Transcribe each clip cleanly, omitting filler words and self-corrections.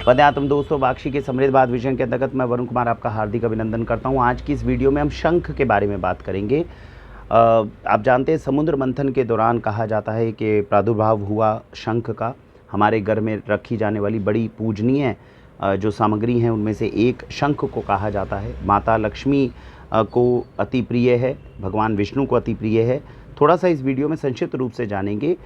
वंदे आत्म दोस्तों, बाक्षी के समृद्ध बात विजन के अंतर्गत मैं वरुण कुमार आपका हार्दिक अभिनंदन करता हूं। आज की इस वीडियो में हम शंख के बारे में बात करेंगे। आप जानते हैं समुद्र मंथन के दौरान कहा जाता है कि प्रादुर्भाव हुआ शंख का। हमारे घर में रखी जाने वाली बड़ी पूजनीय जो सामग्री हैं उनमें से एक शंख को कहा जाता है। माता लक्ष्मी को अति प्रिय है, भगवान विष्णु को अति प्रिय है। थोड़ा सा इस वीडियो में संक्षिप्त रूप से जानेंगे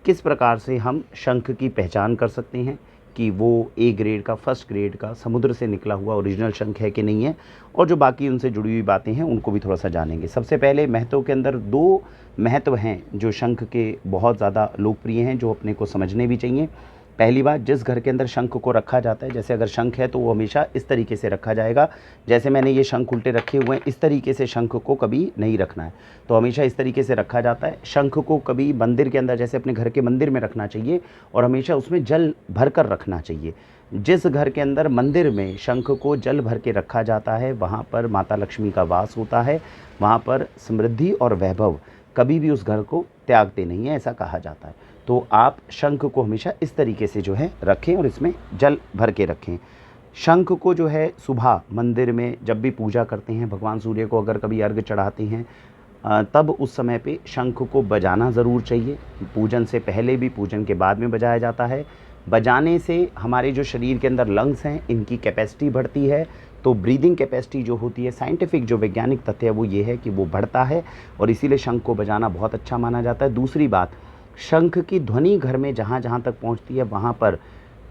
किस प्रकार से हम शंख की पहचान कर सकते हैं कि वो ए ग्रेड का, फर्स्ट ग्रेड का, समुद्र से निकला हुआ ओरिजिनल शंख है कि नहीं है, और जो बाकी उनसे जुड़ी हुई बातें हैं उनको भी थोड़ा सा जानेंगे। सबसे पहले महत्व के अंदर दो महत्व हैं जो शंख के बहुत ज़्यादा लोकप्रिय हैं, जो अपने को समझने भी चाहिए। पहली बात, जिस घर के अंदर शंख को रखा जाता है, जैसे अगर शंख है तो वो हमेशा इस तरीके से रखा जाएगा। जैसे मैंने ये शंख उल्टे रखे हुए हैं, इस तरीके से शंख को कभी नहीं रखना है, तो हमेशा इस तरीके से रखा जाता है। शंख को कभी मंदिर के अंदर, जैसे अपने घर के मंदिर में रखना चाहिए, और हमेशा उसमें जल भर कर रखना चाहिए। जिस घर के अंदर मंदिर में शंख को जल भर के रखा जाता है, वहाँ पर माता लक्ष्मी का वास होता है, वहाँ पर समृद्धि और वैभव कभी भी उस घर को त्यागते नहीं है, ऐसा कहा जाता है। तो आप शंख को हमेशा इस तरीके से जो है रखें और इसमें जल भर के रखें। शंख को जो है सुबह मंदिर में जब भी पूजा करते हैं, भगवान सूर्य को अगर कभी अर्घ्य चढ़ाते हैं, तब उस समय पे शंख को बजाना ज़रूर चाहिए। पूजन से पहले भी, पूजन के बाद में बजाया जाता है। बजाने से हमारे जो शरीर के अंदर लंग्स हैं, इनकी कैपेसिटी बढ़ती है, तो ब्रीदिंग कैपेसिटी जो होती है, साइंटिफिक जो वैज्ञानिक तथ्य है वो ये है कि वो बढ़ता है, और इसीलिए शंख को बजाना बहुत अच्छा माना जाता है। दूसरी बात, शंख की ध्वनि घर में जहाँ जहाँ तक पहुँचती है वहाँ पर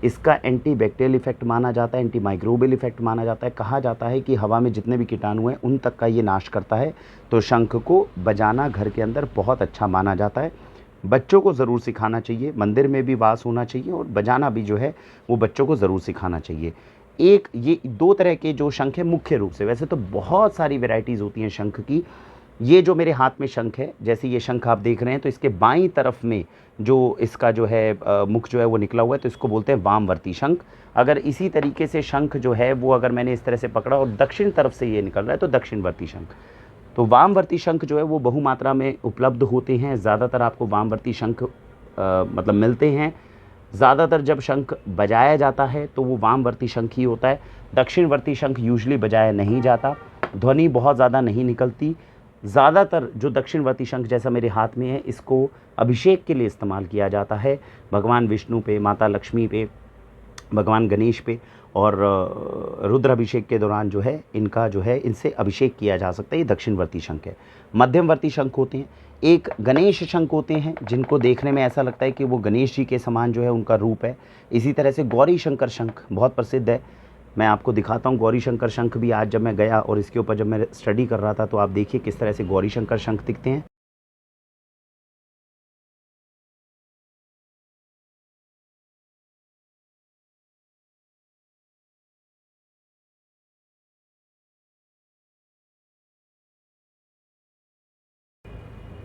इसका एंटी बैक्टीरियल इफेक्ट माना जाता है, एंटी माइक्रोबियल इफेक्ट माना जाता है। कहा जाता है कि हवा में जितने भी कीटाणु हैं उन तक का ये नाश करता है। तो शंख को बजाना घर के अंदर बहुत अच्छा माना जाता है। बच्चों को ज़रूर सिखाना चाहिए, मंदिर में भी वास होना चाहिए, और बजाना भी जो है वो बच्चों को ज़रूर सिखाना चाहिए। एक ये दो तरह के जो शंख है मुख्य रूप से, वैसे तो बहुत सारी वैरायटीज़ होती हैं शंख की। ये जो मेरे हाथ में शंख है, जैसे ये शंख आप देख रहे हैं, तो इसके बाईं तरफ में जो इसका जो है मुख जो है वो निकला हुआ है, तो इसको बोलते हैं वामवर्ती शंख। अगर इसी तरीके से शंख जो है वो अगर मैंने इस तरह से पकड़ा और दक्षिण तरफ से ये निकल रहा है तो दक्षिणवर्ती शंख। तो वामवर्ती शंख जो है वो बहुमात्रा में उपलब्ध होते हैं। ज़्यादातर आपको वामवर्ती शंख मतलब मिलते हैं। ज़्यादातर जब शंख बजाया जाता है तो वो वामवर्ती शंख ही होता है। दक्षिणवर्ती शंख यूजुअली बजाया नहीं जाता, ध्वनि बहुत ज़्यादा नहीं निकलती। ज़्यादातर जो दक्षिणवर्ती शंख जैसा मेरे हाथ में है, इसको अभिषेक के लिए इस्तेमाल किया जाता है, भगवान विष्णु पे, माता लक्ष्मी पे, भगवान गणेश पे, और रुद्र अभिषेक के दौरान जो है इनका जो है इनसे अभिषेक किया जा सकता है। ये दक्षिणवर्ती शंख है। मध्यमवर्ती शंख होते हैं, एक गणेश शंख होते हैं जिनको देखने में ऐसा लगता है कि वो गणेश जी के समान जो है उनका रूप है। इसी तरह से गौरी शंकर शंख बहुत प्रसिद्ध है। मैं आपको दिखाता हूँ गौरी शंकर शंख भी। आज जब मैं गया और इसके ऊपर जब मैं स्टडी कर रहा था तो आप देखिए किस तरह से गौरी शंकर शंख दिखते हैं।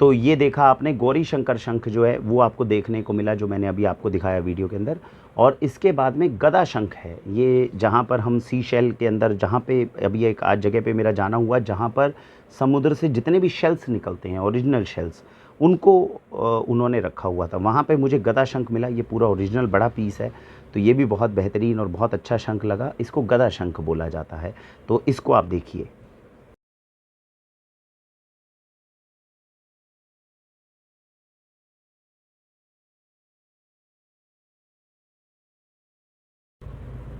तो ये देखा आपने, गौरी शंकर शंख जो है वो आपको देखने को मिला, जो मैंने अभी आपको दिखाया वीडियो के अंदर। और इसके बाद में गदा शंख है। ये जहाँ पर हम सी शेल के अंदर, जहाँ पे अभी एक आज जगह पे मेरा जाना हुआ, जहाँ पर समुद्र से जितने भी शेल्स निकलते हैं, ओरिजिनल शेल्स, उनको उन्होंने रखा हुआ था। वहाँ पे मुझे गदा शंख मिला। ये पूरा ओरिजिनल बड़ा पीस है, तो ये भी बहुत बेहतरीन और बहुत अच्छा शंख लगा। इसको गदा शंख बोला जाता है। तो इसको आप देखिए।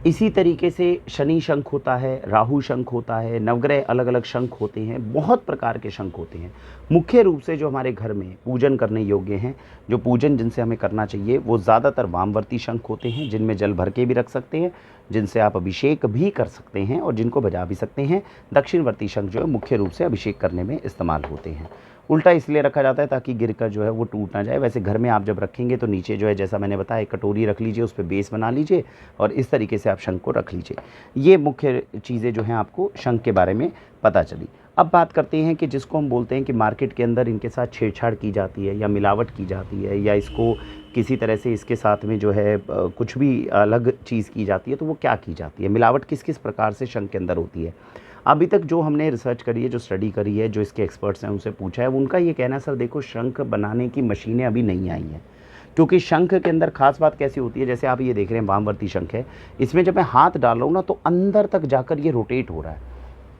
इसी तरीके से शनि शंख होता है, राहु शंख होता है, नवग्रह अलग अलग शंख होते हैं, बहुत प्रकार के शंख होते हैं। मुख्य रूप से जो हमारे घर में पूजन करने योग्य हैं, जो पूजन जिनसे हमें करना चाहिए, वो ज़्यादातर वामवर्ती शंख होते हैं, जिनमें जल भर के भी रख सकते हैं, जिनसे आप अभिषेक भी कर सकते हैं और जिनको बजा भी सकते हैं। दक्षिणवर्ती शंख जो है मुख्य रूप से अभिषेक करने में इस्तेमाल होते हैं। उल्टा इसलिए रखा जाता है ताकि गिरकर जो है वो टूट ना जाए। वैसे घर में आप जब रखेंगे तो नीचे जो है, जैसा मैंने बताया, एक कटोरी रख लीजिए, उस पे बेस बना लीजिए और इस तरीके से आप शंख को रख लीजिए। ये मुख्य चीज़ें जो हैं आपको शंख के बारे में पता चली। अब बात करते हैं कि जिसको हम बोलते हैं कि मार्केट के अंदर इनके साथ छेड़छाड़ की जाती है या मिलावट की जाती है, या इसको किसी तरह से इसके साथ में जो है कुछ भी अलग चीज़ की जाती है, तो वो क्या की जाती है, मिलावट किस किस प्रकार से शंख के अंदर होती है। अभी तक जो हमने रिसर्च करी है, जो स्टडी करी है, जो इसके एक्सपर्ट्स हैं उनसे पूछा है, उनका ये कहना है, सर देखो, शंख बनाने की मशीनें अभी नहीं आई हैं, क्योंकि शंख के अंदर खास बात कैसी होती है, जैसे आप ये देख रहे हैं वामवर्ती शंख है, इसमें जब मैं हाथ डाल रहा हूँ ना तो अंदर तक जाकर ये रोटेट हो रहा है।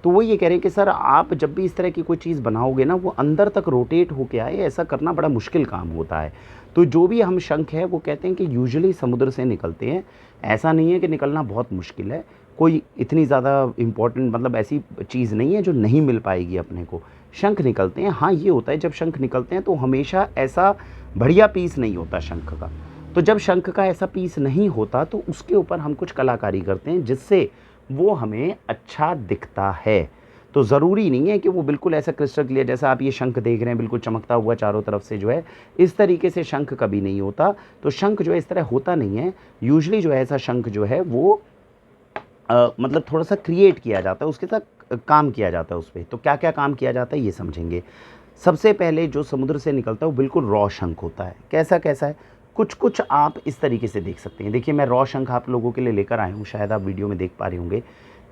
तो वो ये कह रहे हैं कि सर आप जब भी इस तरह की कोई चीज़ बनाओगे ना, वो अंदर तक रोटेट होके आए, ऐसा करना बड़ा मुश्किल काम होता है। तो जो भी हम शंख है वो कहते हैं कि यूजुअली समुद्र से निकलते हैं। ऐसा नहीं है कि निकलना बहुत मुश्किल है, कोई इतनी ज़्यादा इम्पोर्टेंट मतलब ऐसी चीज़ नहीं है जो नहीं मिल पाएगी अपने को। शंख निकलते हैं। हाँ, ये होता है जब शंख निकलते हैं तो हमेशा ऐसा बढ़िया पीस नहीं होता शंख का। तो जब शंख का ऐसा पीस नहीं होता तो उसके ऊपर हम कुछ कलाकारी करते हैं जिससे वो हमें अच्छा दिखता है। तो ज़रूरी नहीं है कि वो बिल्कुल ऐसा क्रिस्टल क्लियर, जैसा आप ये शंख देख रहे हैं बिल्कुल चमकता हुआ चारों तरफ से जो है, इस तरीके से शंख कभी नहीं होता। तो शंख जो है इस तरह होता नहीं है। यूजुअली जो है ऐसा शंख जो है वो मतलब थोड़ा-सा क्रिएट किया जाता है, उसके साथ काम किया जाता है उस पे। तो क्या-क्या काम किया जाता है ये समझेंगे। सबसे पहले जो समुद्र से निकलता है वो बिल्कुल रॉ शंख होता है। कैसा-कैसा है? कुछ-कुछ आप इस तरीके से देख सकते हैं। देखिए मैं रॉ शंख आप लोगों के लिए लेकर आया हूँ, शायद आप वीडियो में देख पा रहे होंगे।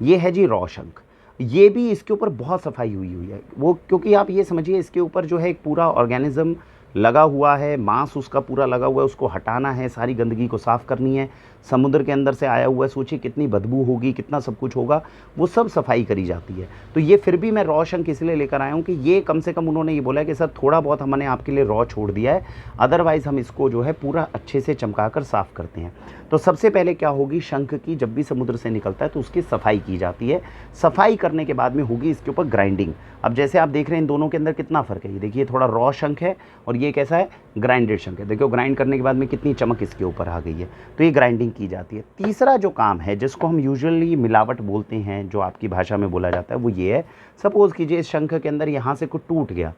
ये है जी रॉ शंख। ये भी इसके ऊपर बहुत सफाई हुई है। वो क्योंकि आप ये समझिए इसके ऊपर जो है एक पूरा ऑर्गेनिज़्म लगा हुआ है, मांस उसका पूरा लगा हुआ है, उसको हटाना है, सारी गंदगी को साफ़ करनी है। समुद्र के अंदर से आया हुआ है, सोचिए कितनी बदबू होगी, कितना सब कुछ होगा, वो सब सफाई करी जाती है। तो ये फिर भी मैं रॉ शंख इसलिए लेकर आया हूँ कि ये कम से कम उन्होंने ये बोला है कि सर थोड़ा बहुत हमने आपके लिए रॉ छोड़ दिया है, अदरवाइज़ हम इसको जो है पूरा अच्छे से चमका कर साफ़ करते हैं। तो सबसे पहले क्या होगी, शंख की जब भी समुद्र से निकलता है तो उसकी सफाई की जाती है। सफाई करने के बाद में होगी इसके ऊपर ग्राइंडिंग। अब जैसे आप देख रहे हैं इन दोनों के अंदर कितना फ़र्क है। ये देखिए थोड़ा रॉ शंख है और ये कैसा है, ग्राइंडेड शंख है। देखो ग्राइंड करने के बाद में कितनी चमक इसके ऊपर आ गई है। तो ये ग्राइंडिंग की जाती है। तीसरा जो काम है जिसको हम यूजुअली मिलावट बोलते हैं, जो आपकी भाषा में बोला जाता है, वो ये है, सपोज़ कीजिए इस शंख के अंदर यहाँ से कुछ टूट गया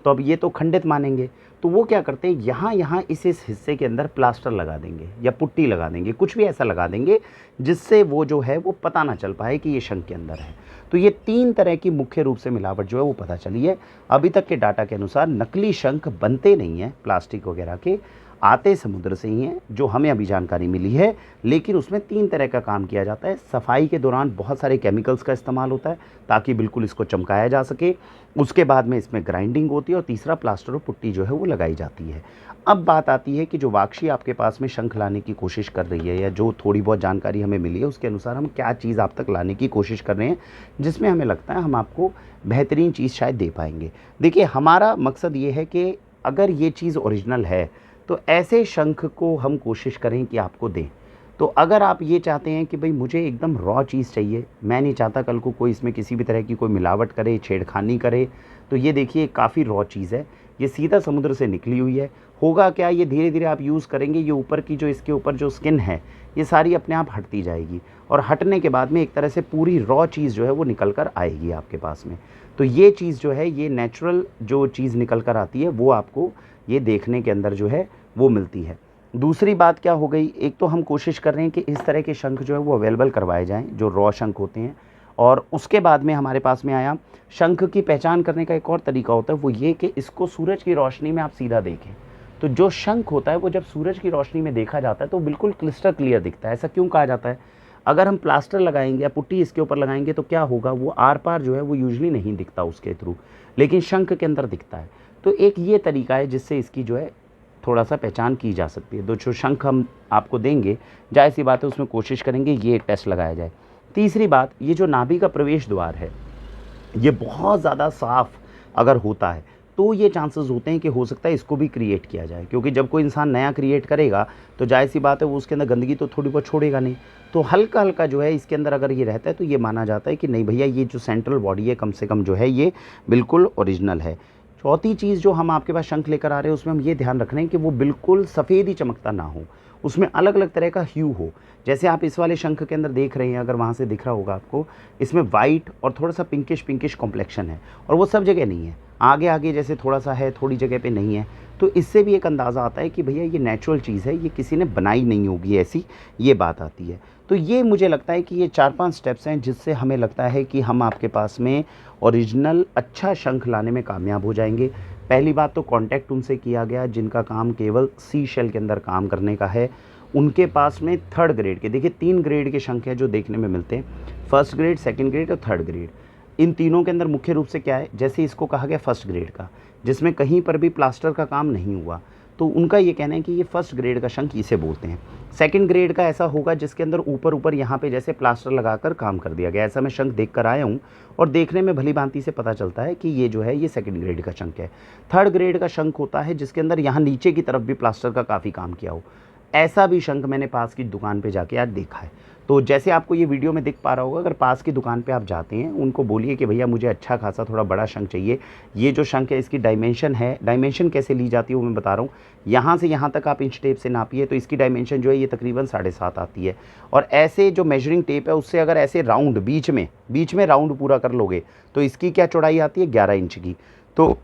तो अब ये तो खंडित मानेंगे। तो वो क्या करते हैं, यहाँ इस हिस्से के अंदर प्लास्टर लगा देंगे या पुट्टी लगा देंगे, कुछ भी ऐसा लगा देंगे जिससे वो जो है वो पता ना चल पाए कि ये शंख के अंदर है। तो ये 3 तरह की मुख्य रूप से मिलावट जो है वो पता चली है। अभी तक के डाटा के अनुसार नकली शंख बनते नहीं हैं प्लास्टिक वगैरह के, आते समुद्र से ही हैं, जो हमें अभी जानकारी मिली है। लेकिन उसमें 3 तरह का काम किया जाता है। सफाई के दौरान बहुत सारे केमिकल्स का इस्तेमाल होता है ताकि बिल्कुल इसको चमकाया जा सके। उसके बाद में इसमें ग्राइंडिंग होती है और तीसरा प्लास्टर और पुट्टी जो है वो लगाई जाती है। अब बात आती है कि जो वाक्षी आपके पास में शंख लाने की कोशिश कर रही है, या जो थोड़ी बहुत जानकारी हमें मिली है उसके अनुसार हम क्या चीज़ आप तक लाने की कोशिश कर रहे हैं जिसमें हमें लगता है हम आपको बेहतरीन चीज़ शायद दे पाएंगे। देखिए हमारा मकसद ये है कि अगर ये चीज़ ओरिजिनल है तो ऐसे शंख को हम कोशिश करें कि आपको दें। तो अगर आप ये चाहते हैं कि भाई मुझे एकदम रॉ चीज़ चाहिए, मैं नहीं चाहता कल को कोई इसमें किसी भी तरह की कोई मिलावट करे, छेड़खानी करे, तो ये देखिए काफ़ी रॉ चीज़ है। ये सीधा समुद्र से निकली हुई है। होगा क्या, ये धीरे धीरे आप यूज़ करेंगे, ये ऊपर की जो इसके ऊपर जो स्किन है ये सारी अपने आप हटती जाएगी और हटने के बाद में एक तरह से पूरी रॉ चीज़ जो है वो निकल कर आएगी आपके पास में। तो ये चीज़ जो है, ये नेचुरल जो चीज़ निकल कर आती है वो आपको ये देखने के अंदर जो है वो मिलती है। दूसरी बात क्या हो गई, एक तो हम कोशिश कर रहे हैं कि इस तरह के शंख जो है वो अवेलेबल करवाए जाएँ जो रॉ शंख होते हैं। और उसके बाद में हमारे पास में आया, शंख की पहचान करने का एक और तरीका होता है, वो ये कि इसको सूरज की रोशनी में आप सीधा देखें। तो जो शंख होता है वो जब सूरज की रोशनी में देखा जाता है तो बिल्कुल क्लिस्टर क्लियर दिखता है। ऐसा क्यों कहा जाता है? अगर हम प्लास्टर लगाएंगे या पुट्टी इसके ऊपर लगाएंगे तो क्या होगा, वो आर पार जो है वो यूजुअली नहीं दिखता उसके थ्रू, लेकिन शंख के अंदर दिखता है। तो एक ये तरीका है जिससे इसकी जो है थोड़ा सा पहचान की जा सकती है। तो जो शंख हम आपको देंगे, जाहिर सी बात है उसमें कोशिश करेंगे ये टेस्ट लगाया जाए। तीसरी बात, ये जो नाभि का प्रवेश द्वार है ये बहुत ज़्यादा साफ़ अगर होता है तो ये चांसेस होते हैं कि हो सकता है इसको भी क्रिएट किया जाए, क्योंकि जब कोई इंसान नया क्रिएट करेगा तो जाहिर सी बात है वो उसके अंदर गंदगी तो थोड़ी बहुत छोड़ेगा नहीं। तो हल्का हल्का जो है इसके अंदर अगर ये रहता है तो ये माना जाता है कि नहीं भैया, ये जो सेंट्रल बॉडी है कम से कम जो है ये बिल्कुल ओरिजिनल है। चौथी चीज़ जो हम आपके पास शंख लेकर आ रहे हैं उसमें हम ये ध्यान रख रहे हैं कि वो बिल्कुल सफ़ेद ही चमकता ना हो, उसमें अलग अलग तरह का ह्यू हो। जैसे आप इस वाले शंख के अंदर देख रहे हैं, अगर वहाँ से दिख रहा होगा आपको, इसमें वाइट और थोड़ा सा पिंकिश कॉम्प्लेक्शन है और वो सब जगह नहीं है, आगे आगे जैसे थोड़ा सा है, थोड़ी जगह पे नहीं है। तो इससे भी एक अंदाज़ा आता है कि भैया ये नेचुरल चीज़ है, ये किसी ने बनाई नहीं होगी ऐसी, ये बात आती है। तो ये मुझे लगता है कि ये 4-5 स्टेप्स हैं जिससे हमें लगता है कि हम आपके पास में ओरिजिनल अच्छा शंख लाने में कामयाब हो जाएंगे। पहली बात तो कांटेक्ट उनसे किया गया जिनका काम केवल सी शेल के अंदर काम करने का है। उनके पास में 3rd ग्रेड के, देखिए 3 ग्रेड के शंख हैं जो देखने में मिलते हैं, 1st ग्रेड, 2nd ग्रेड और 3rd ग्रेड। इन तीनों के अंदर मुख्य रूप से क्या है, जैसे इसको कहा गया 1st ग्रेड का, जिसमें कहीं पर भी प्लास्टर का काम नहीं हुआ, तो उनका ये कहना है कि ये फर्स्ट ग्रेड का शंख इसे बोलते हैं। सेकंड ग्रेड का ऐसा होगा जिसके अंदर ऊपर ऊपर यहाँ पे जैसे प्लास्टर लगाकर काम कर दिया गया। ऐसा मैं शंख देख कर आया हूँ और देखने में भली भांति से पता चलता है कि ये जो है ये सेकंड ग्रेड का शंख है। थर्ड ग्रेड का शंख होता है जिसके अंदर यहाँ नीचे की तरफ भी प्लास्टर का काफ़ी काम किया हो। ऐसा भी शंख मैंने पास की दुकान पे जाके आज देखा है। तो जैसे आपको ये वीडियो में दिख पा रहा होगा, अगर पास की दुकान पे आप जाते हैं, उनको बोलिए कि भैया मुझे अच्छा खासा थोड़ा बड़ा शंख चाहिए। ये जो शंख है इसकी डायमेंशन है, डायमेंशन कैसे ली जाती है वो मैं बता रहा हूँ। यहाँ से यहाँ तक आप इंच टेप से नापिए तो इसकी डायमेंशन जो है ये तकरीबन 7.5 आती है। और ऐसे जो मेजरिंग टेप है उससे अगर ऐसे राउंड बीच में राउंड पूरा कर लोगे तो इसकी क्या चौड़ाई आती है, 11 इंच की। तो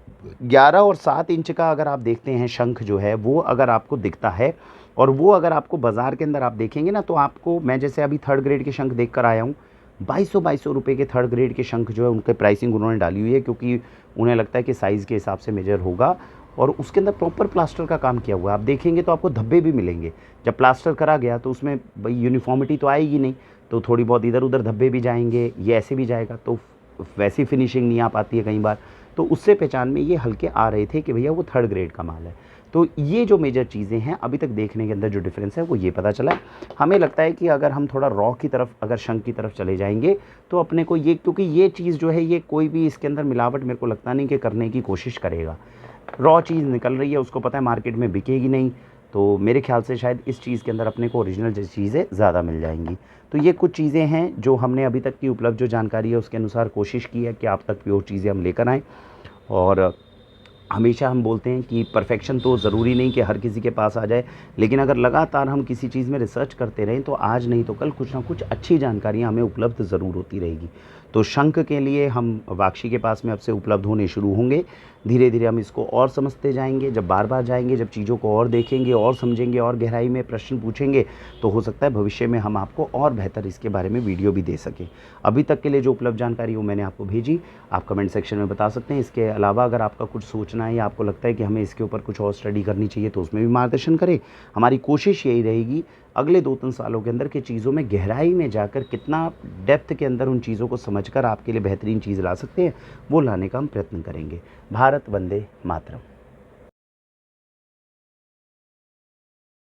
11 और 7 इंच का अगर आप देखते हैं शंख जो है वो अगर आपको दिखता है, और वो अगर आपको बाज़ार के अंदर आप देखेंगे ना, तो आपको, मैं जैसे अभी थर्ड ग्रेड के शंख देख कर आया हूँ, 2200 रुपये के थर्ड ग्रेड के शंख जो है उनके प्राइसिंग उन्होंने डाली हुई है, क्योंकि उन्हें लगता है कि साइज़ के हिसाब से मेजर होगा और उसके अंदर प्रॉपर प्लास्टर का काम किया हुआ है। आप देखेंगे तो आपको धब्बे भी मिलेंगे। जब प्लास्टर करा गया तो उसमें भाई यूनिफॉर्मिटी तो आएगी नहीं, तो थोड़ी बहुत इधर उधर धब्बे भी जाएंगे, ये ऐसे भी जाएगा, तो वैसी फिनिशिंग नहीं आ पाती है कई बार। तो उससे पहचान में ये हल्के आ रहे थे कि भैया वो थर्ड ग्रेड का माल है। तो ये जो मेजर चीज़ें हैं अभी तक देखने के अंदर जो डिफरेंस है वो ये पता चला है। हमें लगता है कि अगर हम थोड़ा रॉ की तरफ, अगर शंख की तरफ चले जाएंगे तो अपने को ये, क्योंकि ये चीज़ जो है ये कोई भी इसके अंदर मिलावट मेरे को लगता नहीं कि करने की कोशिश करेगा। रॉ चीज़ निकल रही है, उसको पता है मार्केट में बिकेगी नहीं, तो मेरे ख्याल से शायद इस चीज़ के अंदर अपने को ओरिजिनल चीज़ें ज़्यादा मिल जाएंगी। तो ये कुछ चीज़ें हैं जो हमने अभी तक की उपलब्ध जो जानकारी है उसके अनुसार कोशिश की है कि आप तक प्योर चीज़ें हम लेकर आएँ। और हमेशा हम बोलते हैं कि परफेक्शन तो ज़रूरी नहीं कि हर किसी के पास आ जाए, लेकिन अगर लगातार हम किसी चीज़ में रिसर्च करते रहें तो आज नहीं तो कल कुछ ना कुछ अच्छी जानकारियाँ हमें उपलब्ध ज़रूर होती रहेगी। तो शंख के लिए हम वाक्षी के पास में अब से उपलब्ध होने शुरू होंगे। धीरे धीरे हम इसको और समझते जाएंगे। जब बार बार जाएंगे, जब चीज़ों को और देखेंगे और समझेंगे और गहराई में प्रश्न पूछेंगे, तो हो सकता है भविष्य में हम आपको और बेहतर इसके बारे में वीडियो भी दे सकें। अभी तक के लिए जो उपलब्ध जानकारी वो मैंने आपको भेजी, आप कमेंट सेक्शन में बता सकते हैं। इसके अलावा अगर आपका कुछ सोचना है या आपको लगता है कि हमें इसके ऊपर कुछ और स्टडी करनी चाहिए तो उसमें भी मार्गदर्शन करें। हमारी कोशिश यही रहेगी अगले 2-3 सालों के अंदर कि चीज़ों में गहराई में जाकर कितना डेप्थ के अंदर उन चीज़ों को समझकर आपके लिए बेहतरीन चीज़ ला सकते हैं, वो लाने का हम प्रयत्न करेंगे। भारत वंदे मातरम।